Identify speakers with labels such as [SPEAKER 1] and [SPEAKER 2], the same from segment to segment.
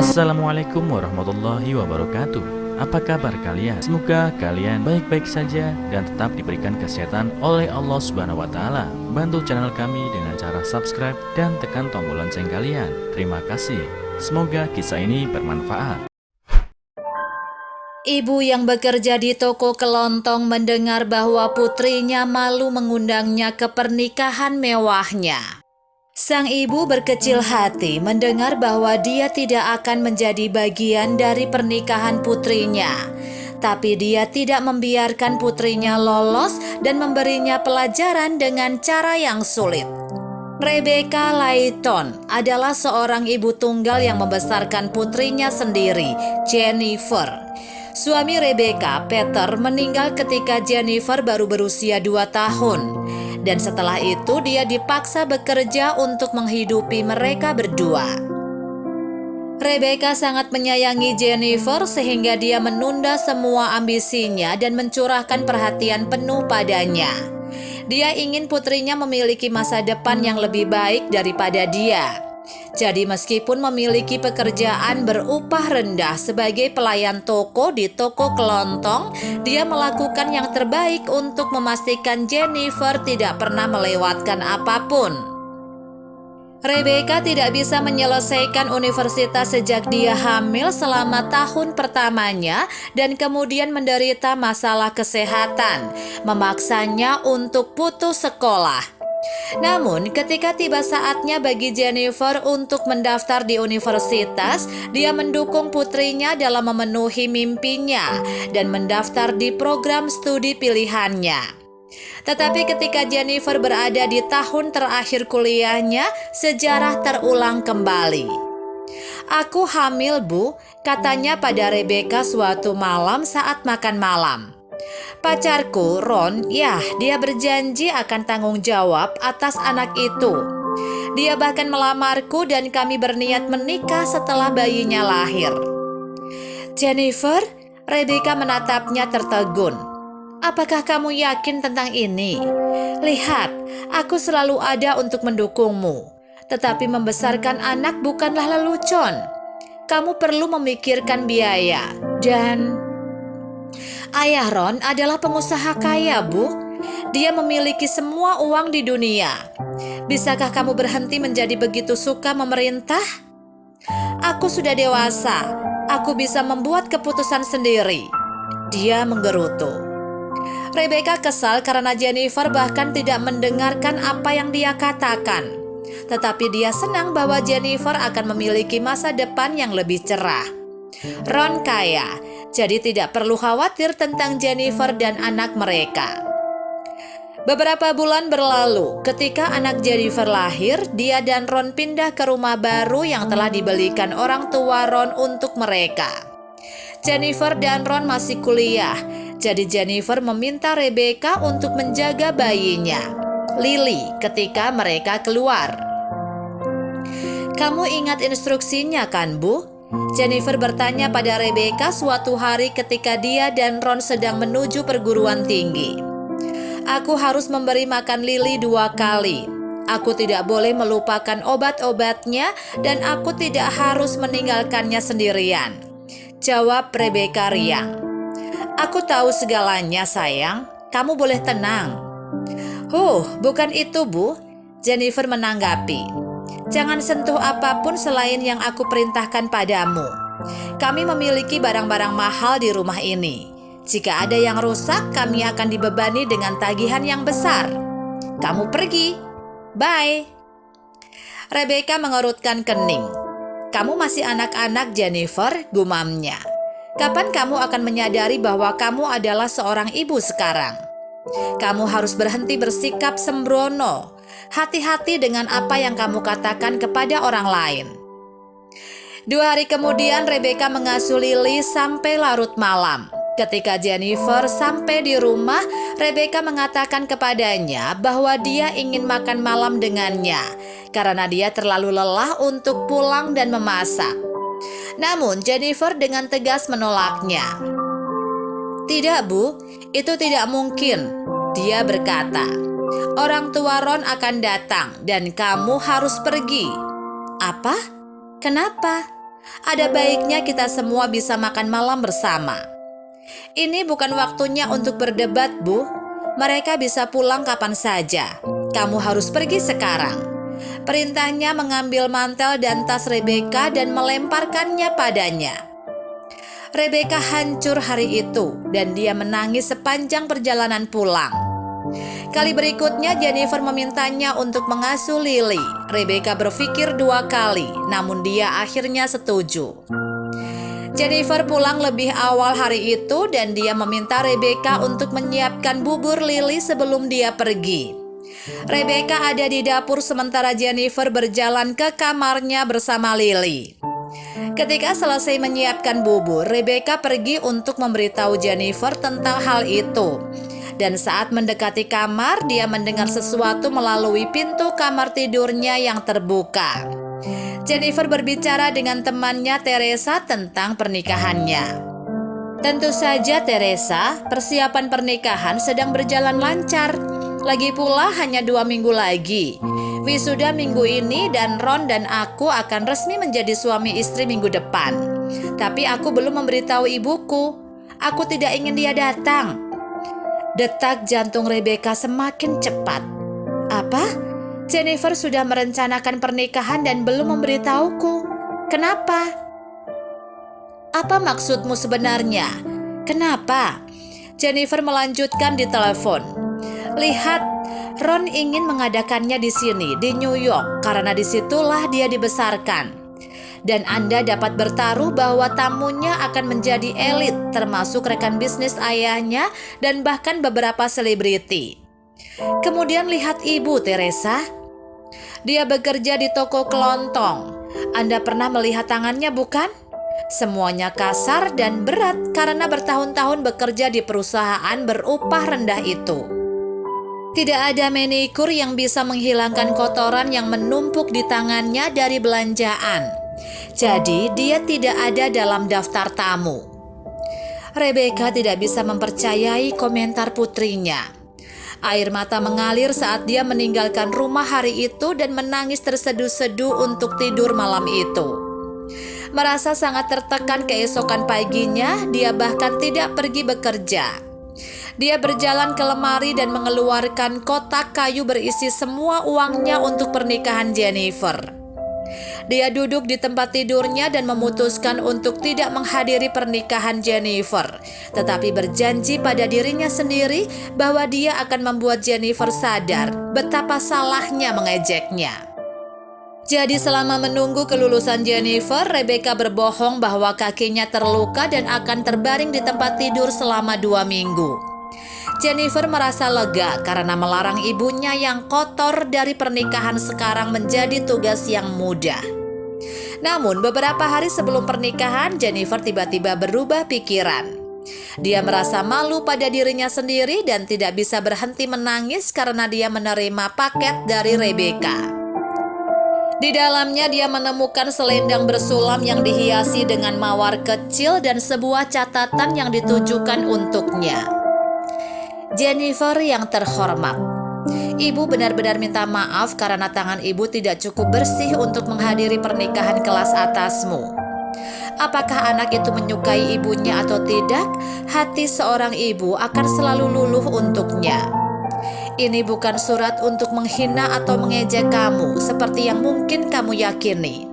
[SPEAKER 1] Assalamualaikum warahmatullahi wabarakatuh. Apa kabar kalian? Semoga kalian baik-baik saja dan tetap diberikan kesehatan oleh Allah Subhanahu wa Ta'ala. Bantu channel kami dengan cara subscribe dan tekan tombol lonceng kalian. Terima kasih. Semoga kisah ini bermanfaat.
[SPEAKER 2] Ibu yang bekerja di toko kelontong mendengar bahwa putrinya malu mengundangnya ke pernikahan mewahnya. Sang ibu berkecil hati mendengar bahwa dia tidak akan menjadi bagian dari pernikahan putrinya. Tapi dia tidak membiarkan putrinya lolos dan memberinya pelajaran dengan cara yang sulit. Rebecca Layton adalah seorang ibu tunggal yang membesarkan putrinya sendiri, Jennifer. Suami Rebecca, Peter, meninggal ketika Jennifer baru berusia 2 tahun. Dan setelah itu dia dipaksa bekerja untuk menghidupi mereka berdua. Rebecca sangat menyayangi Jennifer sehingga dia menunda semua ambisinya dan mencurahkan perhatian penuh padanya. Dia ingin putrinya memiliki masa depan yang lebih baik daripada dia. Jadi meskipun memiliki pekerjaan berupah rendah sebagai pelayan toko di toko kelontong, dia melakukan yang terbaik untuk memastikan Jennifer tidak pernah melewatkan apapun. Rebecca tidak bisa menyelesaikan universitas sejak dia hamil selama tahun pertamanya dan kemudian menderita masalah kesehatan, memaksanya untuk putus sekolah. Namun, ketika tiba saatnya bagi Jennifer untuk mendaftar di universitas, dia mendukung putrinya dalam memenuhi mimpinya dan mendaftar di program studi pilihannya. Tetapi ketika Jennifer berada di tahun terakhir kuliahnya, sejarah terulang kembali. "Aku hamil, Bu," katanya pada Rebecca suatu malam saat makan malam. "Pacarku, Ron, dia berjanji akan tanggung jawab atas anak itu. Dia bahkan melamarku dan kami berniat menikah setelah bayinya lahir." "Jennifer," Rebecca menatapnya tertegun. "Apakah kamu yakin tentang ini? Lihat, aku selalu ada untuk mendukungmu. Tetapi membesarkan anak bukanlah lelucon. Kamu perlu memikirkan biaya dan..." "Ayah Ron adalah pengusaha kaya, Bu. Dia memiliki semua uang di dunia. Bisakah kamu berhenti menjadi begitu suka memerintah? Aku sudah dewasa. Aku bisa membuat keputusan sendiri." Dia menggerutu. Rebecca kesal karena Jennifer bahkan tidak mendengarkan apa yang dia katakan. Tetapi dia senang bahwa Jennifer akan memiliki masa depan yang lebih cerah. Ron kaya, jadi tidak perlu khawatir tentang Jennifer dan anak mereka. Beberapa bulan berlalu, ketika anak Jennifer lahir, dia dan Ron pindah ke rumah baru yang telah dibelikan orang tua Ron untuk mereka. Jennifer dan Ron masih kuliah, jadi Jennifer meminta Rebecca untuk menjaga bayinya, Lily, ketika mereka keluar. "Kamu ingat instruksinya kan, Bu?" Jennifer bertanya pada Rebecca suatu hari ketika dia dan Ron sedang menuju perguruan tinggi. "Aku harus memberi makan Lily 2 kali. Aku tidak boleh melupakan obat-obatnya dan aku tidak harus meninggalkannya sendirian," jawab Rebecca riang. "Aku tahu segalanya, sayang. Kamu boleh tenang." Bukan itu, Bu," Jennifer menanggapi. "Jangan sentuh apapun selain yang aku perintahkan padamu. Kami memiliki barang-barang mahal di rumah ini. Jika ada yang rusak, kami akan dibebani dengan tagihan yang besar. Kamu pergi. Bye." Rebecca mengerutkan kening. "Kamu masih anak-anak, Jennifer," gumamnya. "Kapan kamu akan menyadari bahwa kamu adalah seorang ibu sekarang? Kamu harus berhenti bersikap sembrono. Hati-hati dengan apa yang kamu katakan kepada orang lain." 2 hari kemudian Rebecca mengasuh Lily sampai larut malam. Ketika Jennifer sampai di rumah, Rebecca mengatakan kepadanya bahwa dia ingin makan malam dengannya karena dia terlalu lelah untuk pulang dan memasak. Namun Jennifer dengan tegas menolaknya. "Tidak, Bu, itu tidak mungkin," dia berkata. "Orang tua Ron akan datang dan kamu harus pergi." "Apa? Kenapa?" Ada baiknya kita semua bisa makan malam bersama. Ini bukan waktunya untuk berdebat, Bu. Mereka bisa pulang kapan saja. Kamu harus pergi sekarang. Perintahnya mengambil mantel dan tas Rebeka dan melemparkannya padanya. Rebeka hancur hari itu dan dia menangis sepanjang perjalanan pulang. Kali berikutnya Jennifer memintanya untuk mengasuh Lily. Rebeka berpikir 2 kali, namun dia akhirnya setuju. Jennifer pulang lebih awal hari itu dan dia meminta Rebeka untuk menyiapkan bubur Lily sebelum dia pergi. Rebeka ada di dapur sementara Jennifer berjalan ke kamarnya bersama Lily. Ketika selesai menyiapkan bubur, Rebeka pergi untuk memberitahu Jennifer tentang hal itu. Dan saat mendekati kamar, dia mendengar sesuatu melalui pintu kamar tidurnya yang terbuka. Jennifer berbicara dengan temannya Teresa tentang pernikahannya. Tentu saja Teresa, persiapan pernikahan sedang berjalan lancar. Lagi pula hanya 2 minggu lagi. Wisuda minggu ini dan Ron dan aku akan resmi menjadi suami istri minggu depan. Tapi aku belum memberitahu ibuku. Aku tidak ingin dia datang. Detak jantung Rebeka semakin cepat. Apa? Jennifer sudah merencanakan pernikahan dan belum memberitahuku. Kenapa? Apa maksudmu sebenarnya? Kenapa? Jennifer melanjutkan di telepon. Lihat, Ron ingin mengadakannya di sini, di New York, karena disitulah dia dibesarkan. Dan Anda dapat bertaruh bahwa tamunya akan menjadi elit, termasuk rekan bisnis ayahnya dan bahkan beberapa selebriti. Kemudian lihat Ibu Teresa. Dia bekerja di toko kelontong. Anda pernah melihat tangannya, bukan? Semuanya kasar dan berat karena bertahun-tahun bekerja di perusahaan berupah rendah itu. Tidak ada manikur yang bisa menghilangkan kotoran yang menumpuk di tangannya dari belanjaan. Jadi dia tidak ada dalam daftar tamu. Rebeka tidak bisa mempercayai komentar putrinya. Air mata mengalir saat dia meninggalkan rumah hari itu dan menangis terseduh-seduh untuk tidur malam itu. Merasa sangat tertekan keesokan paginya, dia bahkan tidak pergi bekerja. Dia berjalan ke lemari dan mengeluarkan kotak kayu berisi semua uangnya untuk pernikahan Jennifer. Dia duduk di tempat tidurnya dan memutuskan untuk tidak menghadiri pernikahan Jennifer, tetapi berjanji pada dirinya sendiri bahwa dia akan membuat Jennifer sadar betapa salahnya mengejeknya. Jadi selama menunggu kelulusan Jennifer, Rebeka berbohong bahwa kakinya terluka dan akan terbaring di tempat tidur selama 2 minggu. Jennifer merasa lega karena melarang ibunya yang kotor dari pernikahan sekarang menjadi tugas yang mudah. Namun beberapa hari sebelum pernikahan, Jennifer tiba-tiba berubah pikiran. Dia merasa malu pada dirinya sendiri dan tidak bisa berhenti menangis karena dia menerima paket dari Rebeka. Di dalamnya dia menemukan selendang bersulam yang dihiasi dengan mawar kecil dan sebuah catatan yang ditujukan untuknya. Jennifer yang terhormat, Ibu benar-benar minta maaf karena tangan ibu tidak cukup bersih untuk menghadiri pernikahan kelas atasmu. Apakah anak itu menyukai ibunya atau tidak, hati seorang ibu akan selalu luluh untuknya. Ini bukan surat untuk menghina atau mengejek kamu seperti yang mungkin kamu yakini.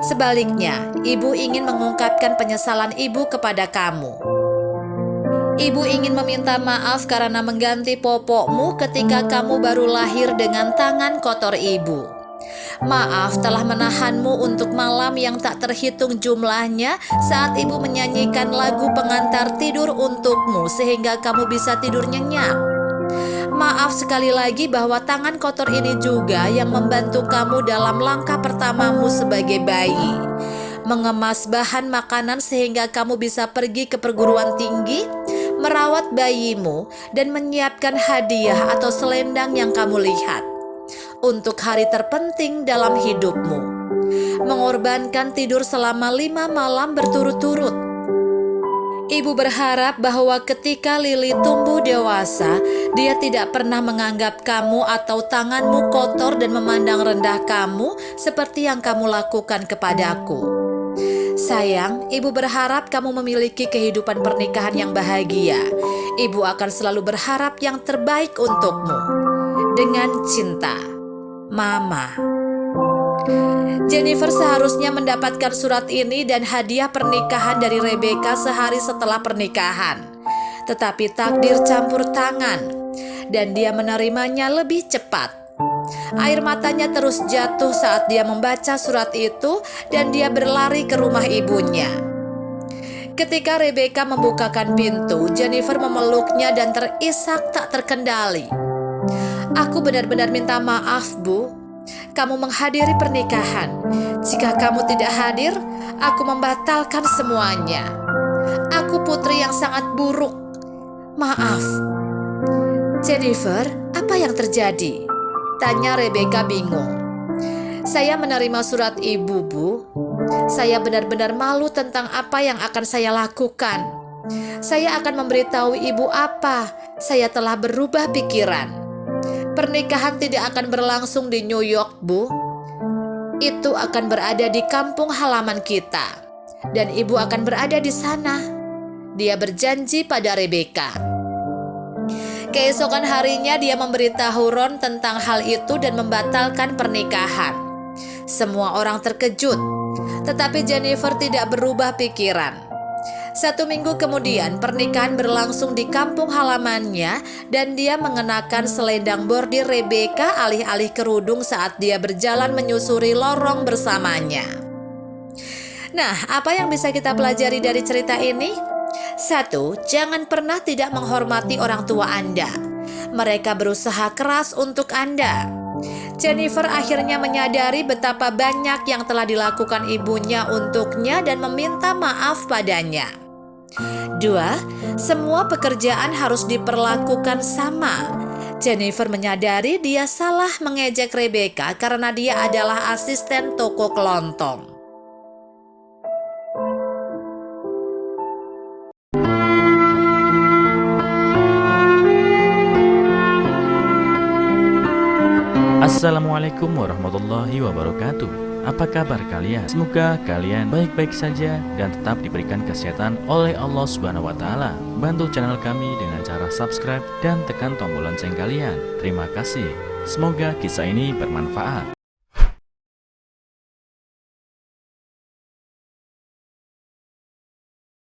[SPEAKER 2] Sebaliknya, ibu ingin mengungkapkan penyesalan ibu kepada kamu. Ibu ingin meminta maaf karena mengganti popokmu ketika kamu baru lahir dengan tangan kotor ibu. Maaf telah menahanmu untuk malam yang tak terhitung jumlahnya saat ibu menyanyikan lagu pengantar tidur untukmu sehingga kamu bisa tidur nyenyak. Maaf sekali lagi bahwa tangan kotor ini juga yang membantu kamu dalam langkah pertamamu sebagai bayi. Mengemas bahan makanan sehingga kamu bisa pergi ke perguruan tinggi, merawat bayimu, dan menyiapkan hadiah atau selendang yang kamu lihat untuk hari terpenting dalam hidupmu. Mengorbankan tidur selama 5 malam berturut-turut. Ibu berharap bahwa ketika Lily tumbuh dewasa, dia tidak pernah menganggap kamu atau tanganmu kotor dan memandang rendah kamu seperti yang kamu lakukan kepadaku. Sayang, ibu berharap kamu memiliki kehidupan pernikahan yang bahagia. Ibu akan selalu berharap yang terbaik untukmu. Dengan cinta, Mama. Jennifer seharusnya mendapatkan surat ini dan hadiah pernikahan dari Rebecca sehari setelah pernikahan. Tetapi takdir campur tangan, dan dia menerimanya lebih cepat. Air matanya terus jatuh saat dia membaca surat itu dan dia berlari ke rumah ibunya. Ketika Rebecca membukakan pintu, Jennifer memeluknya dan terisak tak terkendali. "Aku benar-benar minta maaf, Bu. Kamu menghadiri pernikahan. Jika kamu tidak hadir, aku membatalkan semuanya. Aku putri yang sangat buruk. Maaf." "Jennifer, apa yang terjadi?" tanya Rebecca bingung. "Saya menerima surat ibu, Bu. Saya benar-benar malu tentang apa yang akan saya lakukan. Saya akan memberitahu ibu apa saya telah berubah pikiran. Pernikahan tidak akan berlangsung di New York, Bu. Itu akan berada di kampung halaman kita, dan ibu akan berada di sana," dia berjanji pada Rebecca. Keesokan harinya dia memberitahu Ron tentang hal itu dan membatalkan pernikahan. Semua orang terkejut, tetapi Jennifer tidak berubah pikiran. 1 minggu kemudian pernikahan berlangsung di kampung halamannya dan dia mengenakan selendang bordir Rebecca alih-alih kerudung saat dia berjalan menyusuri lorong bersamanya. Nah, apa yang bisa kita pelajari dari cerita ini? 1. Jangan pernah tidak menghormati orang tua Anda. Mereka berusaha keras untuk Anda. Jennifer akhirnya menyadari betapa banyak yang telah dilakukan ibunya untuknya dan meminta maaf padanya. 2. Semua pekerjaan harus diperlakukan sama. Jennifer menyadari dia salah mengejek Rebecca karena dia adalah asisten toko kelontong.
[SPEAKER 1] Assalamualaikum warahmatullahi wabarakatuh. Apa kabar kalian? Semoga kalian baik-baik saja dan tetap diberikan kesehatan oleh Allah Subhanahu wa taala. Bantu channel kami dengan cara subscribe dan tekan tombol lonceng kalian. Terima kasih. Semoga kisah ini bermanfaat.